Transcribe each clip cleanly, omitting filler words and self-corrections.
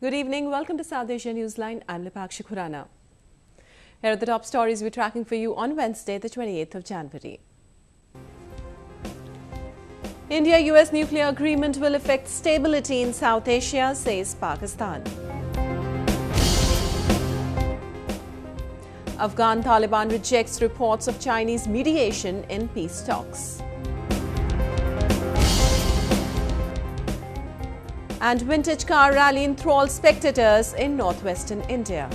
Good evening. Welcome to South Asia Newsline. I'm Lipakshi Khurana. Here are the top stories we're tracking for you on Wednesday, the 28th of January. India-US nuclear agreement will affect stability in South Asia, says Pakistan. Afghan Taliban rejects reports of Chinese mediation in peace talks. And vintage car rally enthralls spectators in northwestern India.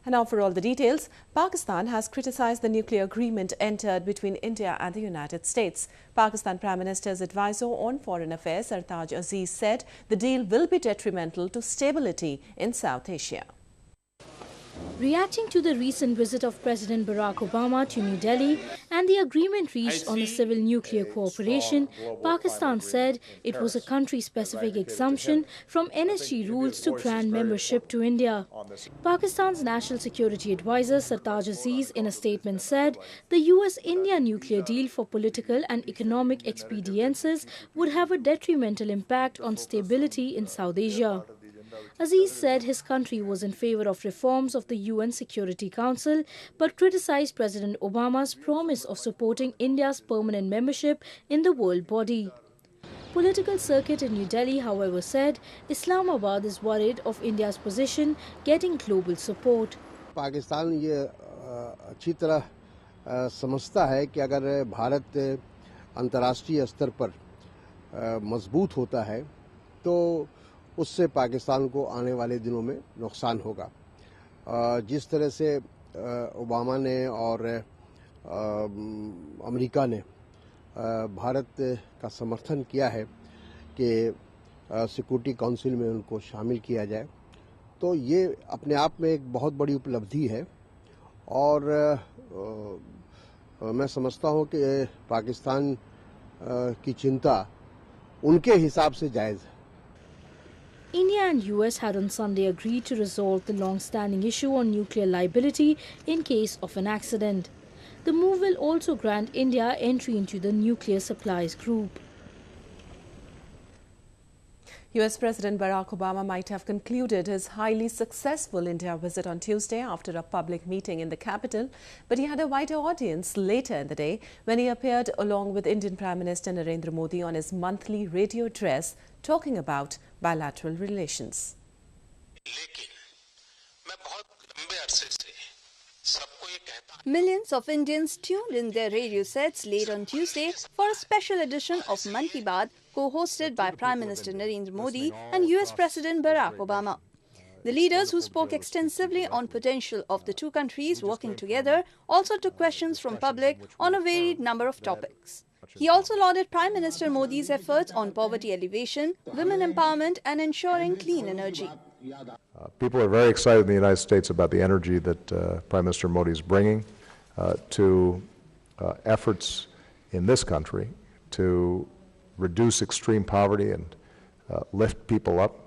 And now for all the details, Pakistan has criticised the nuclear agreement entered between India and the United States. Pakistan Prime Minister's advisor on foreign affairs, Sartaj Aziz, said the deal will be detrimental to stability in South Asia. Reacting to the recent visit of President Barack Obama to New Delhi and the agreement reached on the civil nuclear cooperation, Pakistan said it was a country-specific exemption from NSG rules to grant membership to India. Pakistan's National Security Advisor Sartaj Aziz in a statement said the US-India nuclear deal for political and economic expediencies would have a detrimental impact on stability in South Asia. Aziz said his country was in favor of reforms of the UN Security Council but criticized President Obama's promise of supporting India's permanent membership in the world body. Political circuit in New Delhi, however, said Islamabad is worried of India's position getting global support. Pakistan ये अच्छी तरह समझता है कि अगर भारत अंतर्राष्ट्रीय स्तर पर मजबूत होता है तो उससे पाकिस्तान को आने वाले दिनों में नुकसान होगा। जिस तरह से ओबामा ने और अमेरिका ने भारत का समर्थन किया है कि सिक्योरिटी काउंसिल में उनको शामिल किया जाए, तो ये अपने आप में एक बहुत बड़ी उपलब्धि है और मैं समझता हूँ कि पाकिस्तान की चिंता उनके हिसाब से जायज़ है। India and US had on Sunday agreed to resolve the long-standing issue on nuclear liability in case of an accident. The move will also grant India entry into the nuclear supplies group. US President Barack Obama might have concluded his highly successful India visit on Tuesday after a public meeting in the capital, but he had a wider audience later in the day when he appeared along with Indian Prime Minister Narendra Modi on his monthly radio address talking about bilateral relations. Millions of Indians tuned in their radio sets late on Tuesday for a special edition of Mann Ki Baat, co-hosted by Prime Minister Narendra Modi and US President Barack Obama. The leaders, who spoke extensively on potential of the two countries working together, also took questions from public on a varied number of topics. He also lauded Prime Minister Modi's efforts on poverty alleviation, women empowerment and ensuring clean energy. People are very excited in the United States about the energy that Prime Minister Modi is bringing to efforts in this country to reduce extreme poverty and lift people up,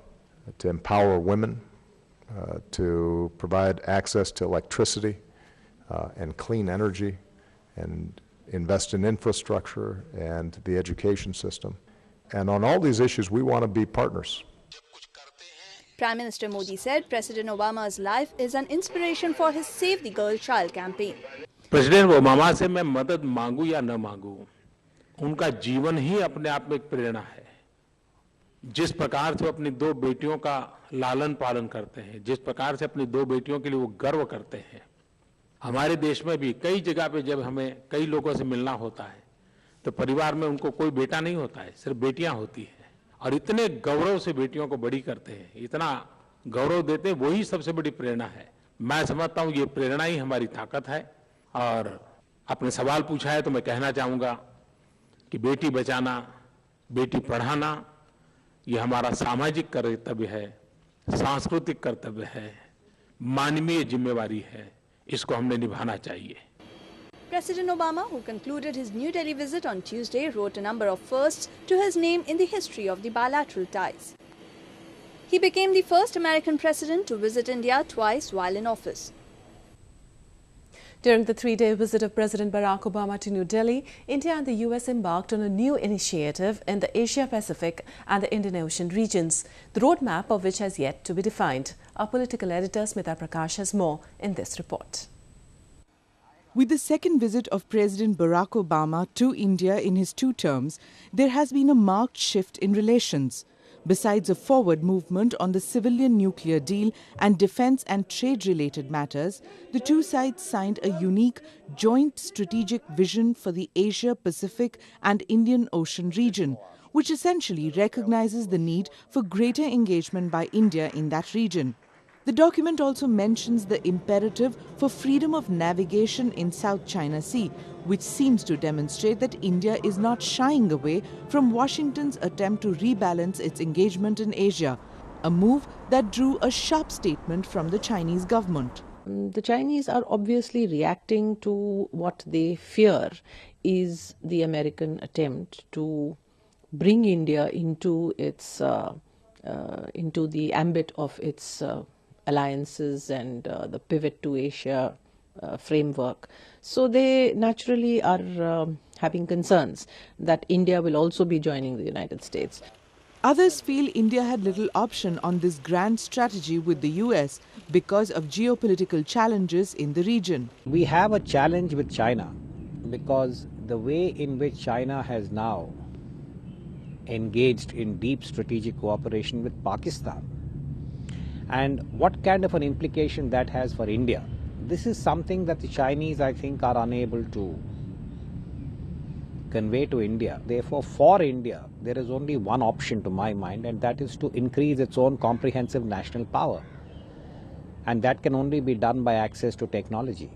to empower women, to provide access to electricity and clean energy, and invest in infrastructure and the education system. And on all these issues, we want to be partners. Prime Minister Modi said President Obama's life is an inspiration for his Save the Girl Child campaign. President Obama से मैं मदद मांगू या न मांगू, उनका जीवन ही अपने आप में एक प्रेरणा है। जिस प्रकार से अपनी दो बेटियों का लालन पालन करते हैं, जिस प्रकार से अपनी दो बेटियों के लिए वो गर्व करते हैं, हमारे देश में भी कई जगह पे जब हमें कई लोगों से मिलना होता है तो परिवार में उनको कोई बेटा नहीं होता है, सिर्फ बेटियां होती हैं, और इतने गौरव से बेटियों को बड़ी करते हैं, इतना गौरव देते हैं, वही सबसे बड़ी प्रेरणा है। मैं समझता हूँ ये प्रेरणा ही हमारी ताकत है। और आपने सवाल पूछा है तो मैं कहना चाहूँगा कि बेटी बचाना, बेटी पढ़ाना ये हमारा सामाजिक कर्तव्य है, सांस्कृतिक कर्तव्य है, मानवीय जिम्मेवारी है, इसको हमने निभाना चाहिए। President Obama, who concluded his New Delhi visit on Tuesday, wrote a number of firsts to his name in the history of the bilateral ties. He became the first American president to visit India twice while in office. During the three-day visit of President Barack Obama to New Delhi, India and the US embarked on a new initiative in the Asia-Pacific and the Indian Ocean regions, the roadmap of which has yet to be defined. Our political editor Smita Prakash has more in this report. With the second visit of President Barack Obama to India in his two terms, there has been a marked shift in relations. Besides a forward movement on the civilian nuclear deal and defense and trade-related matters, the two sides signed a unique joint strategic vision for the Asia-Pacific and Indian Ocean region, which essentially recognizes the need for greater engagement by India in that region. The document also mentions the imperative for freedom of navigation in South China Sea, which seems to demonstrate that India is not shying away from Washington's attempt to rebalance its engagement in Asia, a move that drew a sharp statement from the Chinese government. The Chinese are obviously reacting to what they fear is the American attempt to bring India into its into the ambit of its alliances and the pivot to Asia framework. So they naturally are having concerns that India will also be joining the United States. Others feel India had little option on this grand strategy with the US because of geopolitical challenges in the region. We have a challenge with China because the way in which China has now engaged in deep strategic cooperation with Pakistan and what kind of an implication that has for India. This is something that the Chinese, I think, are unable to convey to India. Therefore, for India, there is only one option to my mind, and that is to increase its own comprehensive national power. And that can only be done by access to technology.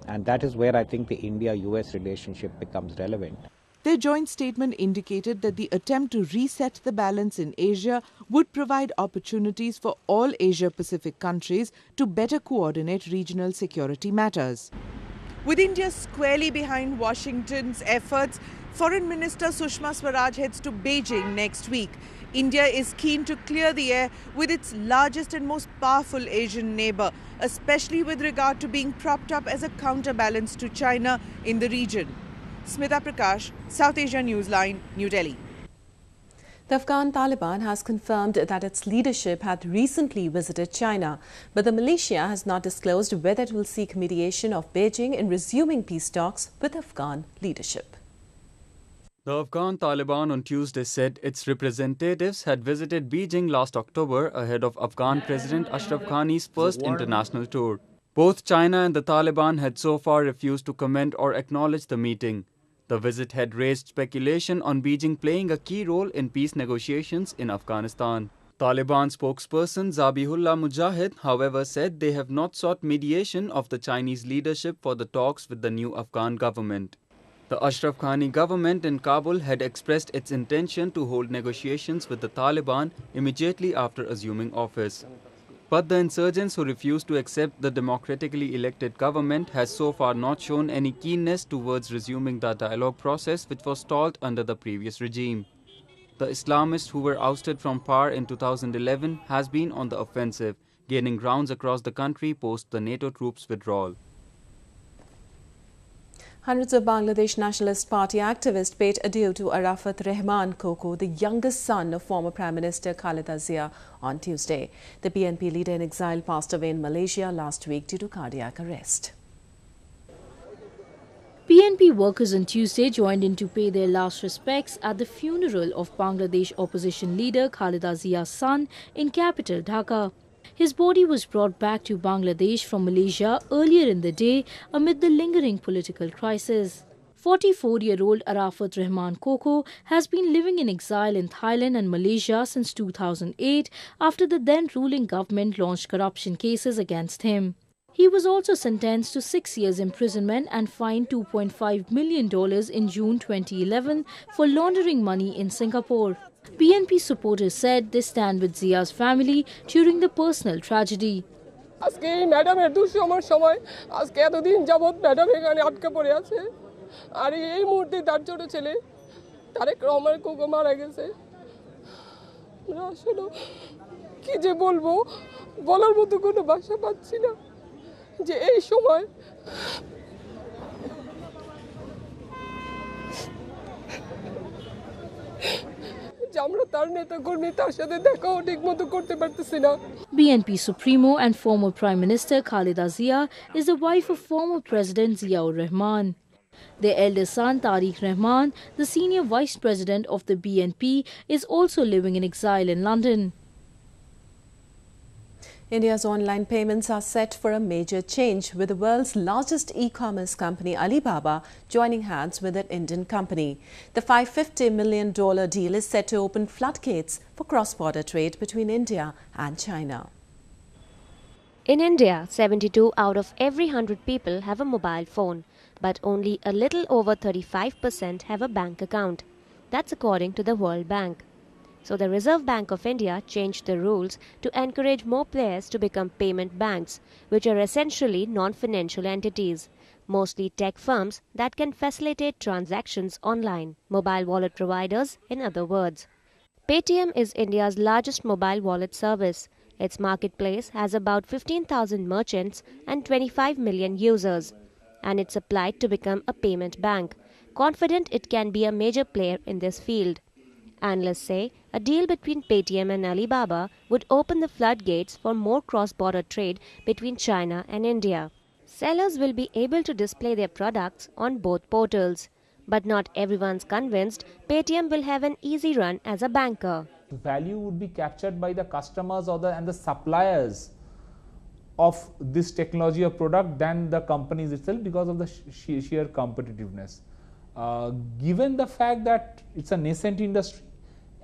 And that is where I think the India-US relationship becomes relevant. Their joint statement indicated that the attempt to reset the balance in Asia would provide opportunities for all Asia-Pacific countries to better coordinate regional security matters. With India squarely behind Washington's efforts, Foreign Minister Sushma Swaraj heads to Beijing next week. India is keen to clear the air with its largest and most powerful Asian neighbor, especially with regard to being propped up as a counterbalance to China in the region. Smita Prakash, South Asia Newsline, New Delhi. The Afghan Taliban has confirmed that its leadership had recently visited China, but the militia has not disclosed whether it will seek mediation of Beijing in resuming peace talks with Afghan leadership. The Afghan Taliban on Tuesday said its representatives had visited Beijing last October ahead of Afghan President Ashraf Ghani's first international tour. Both China and the Taliban had so far refused to comment or acknowledge the meeting. The visit had raised speculation on Beijing playing a key role in peace negotiations in Afghanistan. Taliban spokesperson Zabihullah Mujahid, however, said they have not sought mediation of the Chinese leadership for the talks with the new Afghan government. The Ashraf Ghani government in Kabul had expressed its intention to hold negotiations with the Taliban immediately after assuming office. But the insurgents who refused to accept the democratically elected government has so far not shown any keenness towards resuming the dialogue process which was stalled under the previous regime. The Islamists who were ousted from power in 2011 has been on the offensive, gaining grounds across the country post the NATO troops' withdrawal. Hundreds of Bangladesh Nationalist Party activists paid adieu to Arafat Rehman Koko, the youngest son of former Prime Minister Khaleda Zia, on Tuesday. The BNP leader in exile passed away in Malaysia last week due to cardiac arrest. BNP workers on Tuesday joined in to pay their last respects at the funeral of Bangladesh opposition leader Khaleda Zia's son in capital Dhaka. His body was brought back to Bangladesh from Malaysia earlier in the day amid the lingering political crisis. 44-year-old Arafat Rehman Koko has been living in exile in Thailand and Malaysia since 2008 after the then-ruling government launched corruption cases against him. He was also sentenced to 6 years imprisonment and fined $2.5 million in June 2011 for laundering money in Singapore. BNP supporters said they stand with Zia's family during the personal tragedy. আজকে এই ম্যাডামের দুঃসময়ের সময় আজকে এতদিন যাবত madam এখানে আটকে পড়ে আছে আর এই মুহূর্তে তার ছোট ছেলে তারেক রহমান কোকো মারা গেছে আসলে কি যে বলবো বলার মতো কোনো ভাষা পাচ্ছি না যে এই সময় যে আমরা তার নেতা কর্মী তার সাথে দেখাও ঠিকমতো করতে পারতেছি না। BNP Supremo and former Prime Minister Khalida Zia is the wife of former President Ziaur Rahman. Their eldest son Tariq Rahman, the senior vice president of the BNP, is also living in exile in London. India's online payments are set for a major change, with the world's largest e-commerce company Alibaba joining hands with an Indian company. The $550 million deal is set to open floodgates for cross-border trade between India and China. In India, 72 out of every 100 people have a mobile phone, but only a little over 35% have a bank account. That's according to the World Bank. So the Reserve Bank of India changed the rules to encourage more players to become payment banks, which are essentially non-financial entities, mostly tech firms that can facilitate transactions online, mobile wallet providers in other words. Paytm is India's largest mobile wallet service. Its marketplace has about 15,000 merchants and 25 million users, and it's applied to become a payment bank, confident it can be a major player in this field. Analysts say a deal between Paytm and Alibaba would open the floodgates for more cross-border trade between China and India. Sellers will be able to display their products on both portals. But not everyone's convinced Paytm will have an easy run as a banker. Value would be captured by the customers and the suppliers of this technology or product than the companies itself, because of the sheer competitiveness. Given the fact that it's a nascent industry,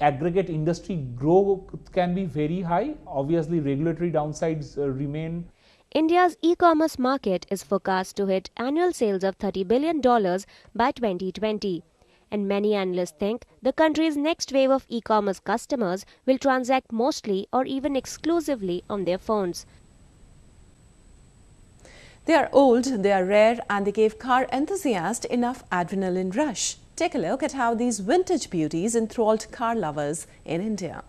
aggregate industry growth can be very high. Obviously, regulatory downsides remain. India's e-commerce market is forecast to hit annual sales of $30 billion by 2020. And many analysts think the country's next wave of e-commerce customers will transact mostly or even exclusively on their phones. They are old, they are rare, and they gave car enthusiasts enough adrenaline rush. Take a look at how these vintage beauties enthralled car lovers in India.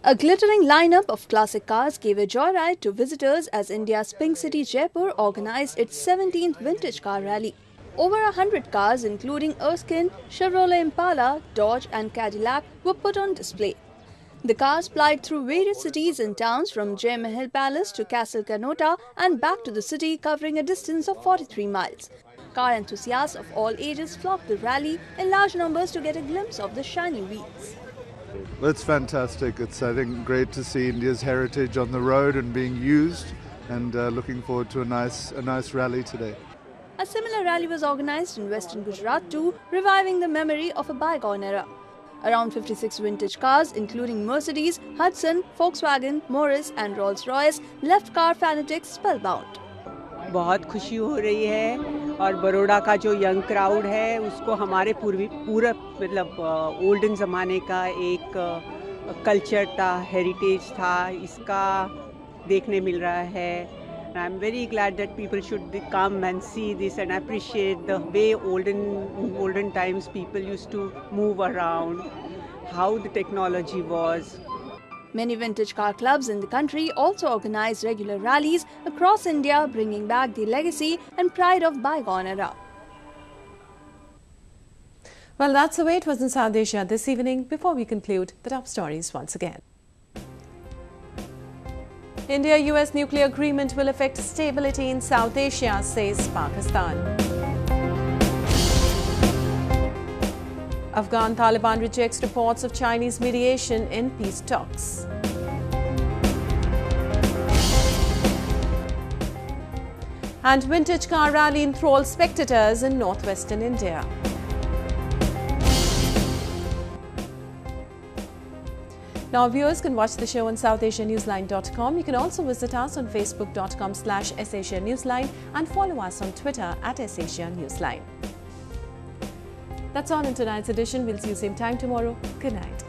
A glittering lineup of classic cars gave a joyride to visitors as India's Pink City Jaipur organized its 17th Vintage Car Rally. Over 100 cars including Erskine, Chevrolet Impala, Dodge and Cadillac were put on display. The cars plied through various cities and towns from Jai Mahal Palace to Castle Kanota and back to the city, covering a distance of 43 miles. Car enthusiasts of all ages flocked the rally in large numbers to get a glimpse of the shiny wheels. Well, it's fantastic. It's, I think, great to see India's heritage on the road and being used, and looking forward to a nice rally today. A similar rally was organized in western Gujarat too, reviving the memory of a bygone era. Around 56 vintage cars, including Mercedes, Hudson, Volkswagen, Morris and Rolls-Royce, left car fanatics spellbound. बहुत खुशी हो रही है और बड़ौदा का जो young crowd है उसको हमारे पूरा मतलब ओल्डन ज़माने का एक कल्चर था, हेरिटेज था, इसका देखने मिल रहा है. And I'm very glad that people should come and see this and appreciate the way olden times people used to move around, how the technology was. Many vintage car clubs in the country also organize regular rallies across India, bringing back the legacy and pride of bygone era. Well, that's the way it was in South Asia this evening. Before we conclude, the top stories once again. India-US nuclear agreement will affect stability in South Asia, says Pakistan. Afghan Taliban rejects reports of Chinese mediation in peace talks. And vintage car rally enthralls spectators in northwestern India. Now, viewers can watch the show on SouthAsiaNewsline.com. You can also visit us on Facebook.com/SAsiaNewsline and follow us on Twitter @SAsiaNewsline. That's all in tonight's edition. We'll see you same time tomorrow. Good night.